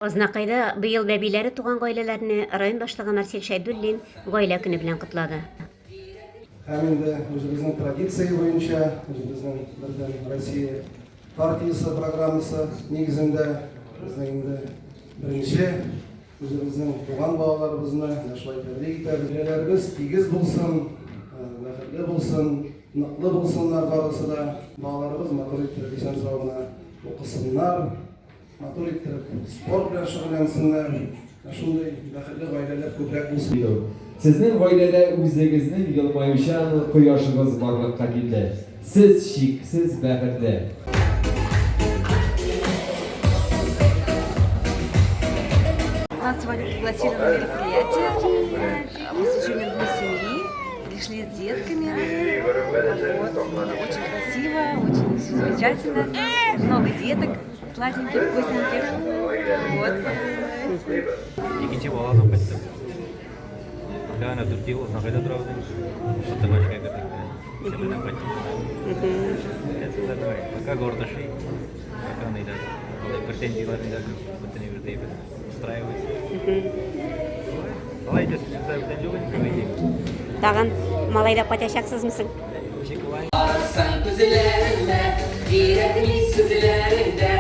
Ознакайда быйыл бәбиләре туган гаиләләрне район башлыгы Марсель Шәйдуллин гаилә көне белән котлады. Һәм инде үзебезнең традиция буенча, үзебезнең Бердәм Россия партиясе программасы нигезендә безнең инде беренче үзебезнең туган балаларыбызны шулай тәбрик итәбез. Гаиләләребез тигез булсын, бәхетле булсын, ныклы булсыннар барысы да. Балаларыбыз матур итеп исән саулыгына укысыннар, матур итеп спорт белән шөгыльләнсеннәр. Шундай бәхетле гаиләләр күбрәк булсын. Сезнең гаиләдә үзегезнең елмаючан кояшыгыз барлыкка килде. Сез шиксез бәхетле. Нас сегодня пригласили на мероприятие, посвященное Дню семьи. Пришли с детками. Вот. Очень красиво, очень все замечательно. Много деток, сладеньких, вкусненьких. Вот. İkinci bağladım kaçtım. Hala Türkiye olsun, kayda duramadım. Şurada başka götürdüm. Sebeple kaçtım. Kesinlikle de var. Пока гордо шей, пока не идет. Претензиялар не идет, будто не вердей, устраивается. Алай идет, всегда бүтән жоқ енді көбейдеймін. Тагын малайда кайтачаксызмысың? Арсан күзләрендә, йөрәкли сүзләрендә